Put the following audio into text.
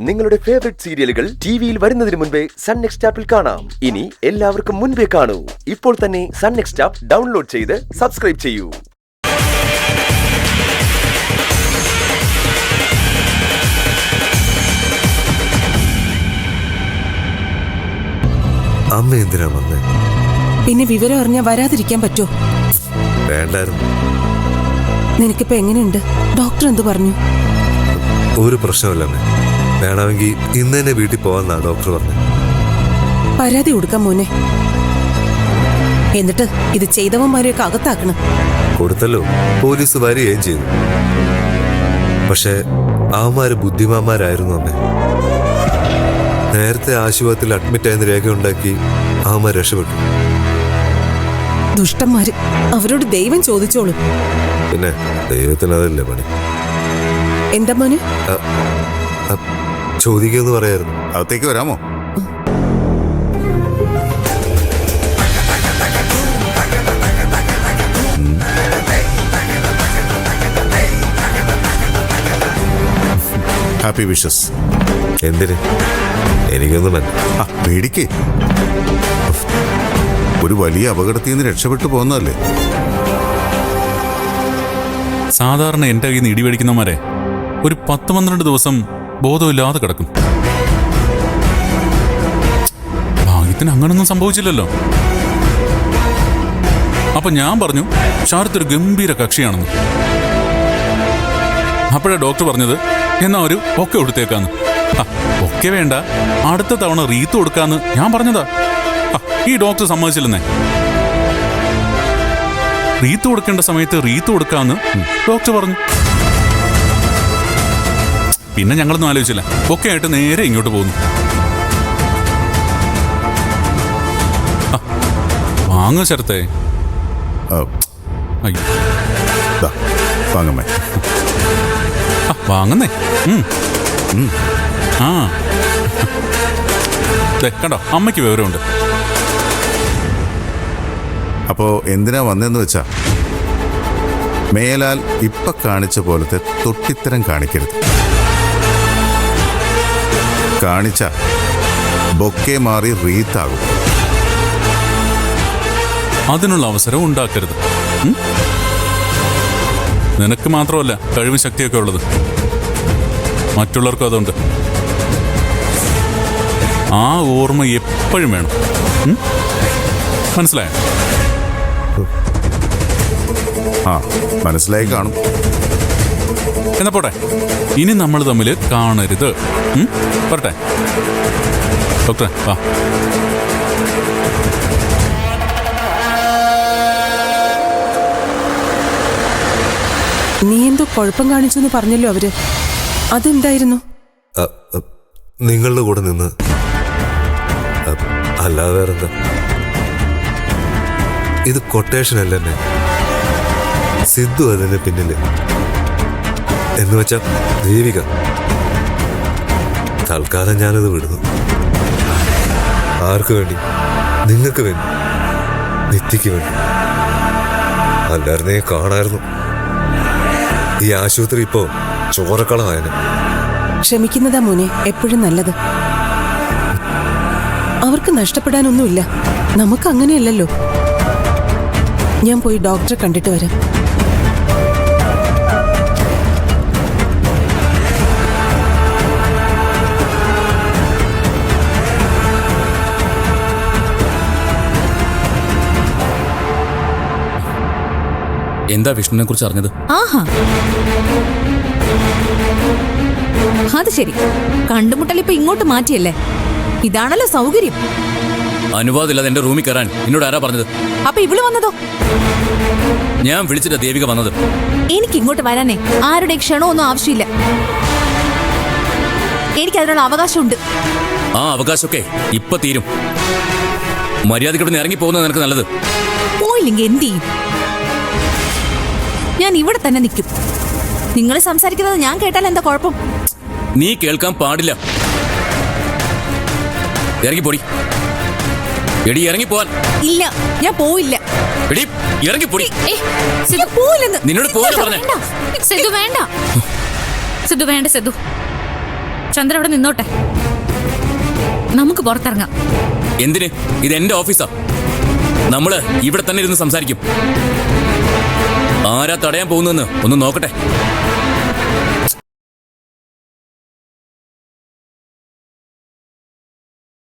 നിങ്ങളുടെ ഫേവറേറ്റ് സീരിയലുകൾ ടിവിയിൽ വരുന്നതിന് മുൻപേ സൺ നെക്സ്റ്റ് ആപ്പിൽ കാണാം. ഇനി എല്ലാവർക്കും മുൻപേ കാണൂ. ഇപ്പോൾ തന്നെ സൺ നെക്സ്റ്റ് ആപ്പ് ഡൗൺലോഡ് ചെയ്ത് സബ്സ്ക്രൈബ് ചെയ്യൂ. അമ്മ എന്തിനാ വന്നേ? പിന്നെ വിവരം അറിഞ്ഞാ വരാതിരിക്കാൻ പറ്റുമോ? വേണ്ടായിരുന്നു. നിനക്കിപ്പോ എങ്ങനെയുണ്ട്? ഡോക്ടർ എന്ത് പറഞ്ഞു? ഒരു പ്രശ്നമില്ല അമ്മേ. വേണമെങ്കിൽ ഇന്ന് തന്നെ വീട്ടിൽ പോവാന്നാ ഡോക്ടർ പറഞ്ഞു. പരാതി കൊടുക്കാൻ മോനെ. എന്നിട്ട് ഇത് ചെയ്തവന്മാരെയൊക്കെ അകത്താക്കണം. കൊടുത്തല്ലോ, പോലീസ് വരികയും ചെയ്തു. പക്ഷെ അവന്മാര് ബുദ്ധിമാന്മാരായിരുന്നു അമ്മേ. നേരത്തെ ആശുപത്രിയിൽ അഡ്മിറ്റ് ആയെന്ന് രേഖയുണ്ടാക്കി അവന്മാർ രക്ഷപ്പെട്ടു. ദുഷ്ടന്മാര്. അവരോട് ദൈവം ചോദിച്ചോളൂ. പിന്നെ ദൈവത്തിന് അതല്ലേ പണി. എന്താ മോനെ? ചോദിക്കുമെന്ന് പറയായിരുന്നു. അകത്തേക്ക് വരാമോ? Happy wishes. എന്തിന്? എനിക്കൊന്നും വേണ്ട. പേടിക്കേ. ഒരു വലിയ അപകടത്തിൽ നിന്ന് രക്ഷപ്പെട്ടു പോകുന്നതല്ലേ. സാധാരണ എൻ്റെ കയ്യിൽ നിന്ന് ഇടിവെടിക്കുന്നവരെ ഒരു 10-12 ദിവസം ബോധമില്ലാതെ കിടക്കും. ഭാഗ്യത്തിന് അങ്ങനൊന്നും സംഭവിച്ചില്ലല്ലോ. അപ്പൊ ഞാൻ പറഞ്ഞു ശാരദ് ഒരു ഗംഭീര കക്ഷിയാണെന്ന്. അപ്പോഴാ ഡോക്ടർ പറഞ്ഞത് എന്നാ ഒരു ഒക്കെ കൊടുത്തേക്കാന്ന്. ഒക്കെ വേണ്ട, അടുത്ത തവണ റീത്ത് കൊടുക്കാന്ന് ഞാൻ പറഞ്ഞതാ. ഈ ഡോക്ടർ സമ്മതിച്ചില്ലെന്നേ. റീത്ത് കൊടുക്കേണ്ട സമയത്ത് റീത്ത് കൊടുക്കാന്ന് ഡോക്ടർ പറഞ്ഞു. പിന്നെ ഞങ്ങളൊന്നും ആലോചിച്ചില്ല, ഒക്കെ ആയിട്ട് നേരെ ഇങ്ങോട്ട് പോകുന്നു. വാങ്ങ ശരത്തേ. അയ്യോ വാങ്ങമ്മേ. വാങ്ങുന്നേ. ആ കണ്ടോ, അമ്മയ്ക്ക് വിവരമുണ്ട്. അപ്പോ എന്തിനാ വന്നെന്ന് വെച്ചാ, മേലാൽ ഇപ്പൊ കാണിച്ച പോലത്തെ തൊട്ടിത്തരം കാണിക്കരുത്. കാണിച്ച ബൊക്കെ മാറി റീത്താകും. അതിനുള്ള അവസരം ഉണ്ടാക്കരുത്. നിനക്ക് മാത്രമല്ല കഴിവും ശക്തിയൊക്കെ ഉള്ളത്, മറ്റുള്ളവർക്കും അതുണ്ട്. ആ ഓർമ്മ എപ്പോഴും വേണം. മനസ്സിലായോ? മനസ്സിലായി കാണും. എന്നാ പോട്ടെ, ഇനി നമ്മൾ തമ്മിൽ കാണരുത്. പറട്ടെ ഡോക്ടറെ, വാ. നീ എന്തോ കുഴപ്പം കാണിച്ചു എന്ന് പറഞ്ഞല്ലോ അവര്. അതെന്തായിരുന്നു? നിങ്ങളുടെ കൂടെ നിന്ന്, അല്ലാതെ വേറെന്താ. ഇത് കൊട്ടേഷൻ അല്ലെന്നെ, സിദ്ധു അതിന് പിന്നില്. എന്ന് വെച്ചാ ദേവിക. തൽക്കാലം ഞാനത് വിടുന്നു. ആർക്ക് വേണ്ടി? നിങ്ങൾക്ക് വേണ്ടി, നിത്യക്ക് വേണ്ടി. അല്ലായിരുന്നേ കാണായിരുന്നു. ഈ ആശുപത്രി ഇപ്പോ ചോരക്കളമായനെ. ക്ഷമിക്കുന്നതാ മോനെ എപ്പോഴും നല്ലത്. അവർക്ക് നഷ്ടപ്പെടാനൊന്നുമില്ല, നമുക്ക് അങ്ങനെയല്ലല്ലോ. ഞാൻ പോയി ഡോക്ടറെ കണ്ടിട്ട് വരാം. എന്താ വിഷ്ണുവിനെ കുറിച്ച് അറിഞ്ഞത്? ആഹാ, അത് ശരി. കണ്ടുമുട്ടൽ ഇപ്പൊ ഇങ്ങോട്ട് മാറ്റിയല്ലേ? ഇതാണല്ലോ സൗകര്യം. അനുവാദമില്ലാതെ എന്റെ റൂമിൽ കയറാൻ എന്നോട് ആരാ പറഞ്ഞത്? അപ്പൊ ഇവള് വന്നതോ? ഞാൻ വിളിച്ചിട്ട് ദേവിക വന്നത്. എനിക്ക് ഇങ്ങോട്ട് വരാനേ ആരുടെ ക്ഷണമൊന്നും ആവശ്യമില്ല. എനിക്ക് അതിനുള്ള അവകാശമുണ്ട്. ആ അവകാശമൊക്കെ ഇപ്പൊ തീരും. മര്യാദയ്ക്ക് ഇറങ്ങി പോകുന്നത് നിനക്ക് നല്ലത്. പോയില്ലെങ്കിൽ എന്ത് ചെയ്യും? ഞാൻ ഇവിടെ തന്നെ നിൽക്കും. നിങ്ങൾ സംസാരിക്കുന്നത് ഞാൻ കേട്ടാൽ എന്താ കുഴപ്പം? നീ കേൾക്കാൻ പാടില്ല. ഇറങ്ങിപ്പോടി. എടി ഇറങ്ങിപ്പോവാൻ. ഇല്ല, ഞാൻ പോയില്ല. എടി ഇറങ്ങിപ്പോടി. പോയില്ലെന്ന് നിന്നോട് പോകാൻ പറഞ്ഞേ. സിദ്ധു വേണ്ട. സിദ്ധു വേണ്ട. സിദ്ധു ചന്ദ്ര അവിടെ നിന്നോട്ടെ, നമുക്ക് പുറത്തിറങ്ങാം. എന്തിന്? ഇത് എന്റെ ഓഫീസാ. നമ്മള് ഇവിടെ തന്നെ ഇരുന്ന് സംസാരിക്കും. ആരാ തടയാൻ പോകുന്നെന്ന് ഒന്ന് നോക്കട്ടെ.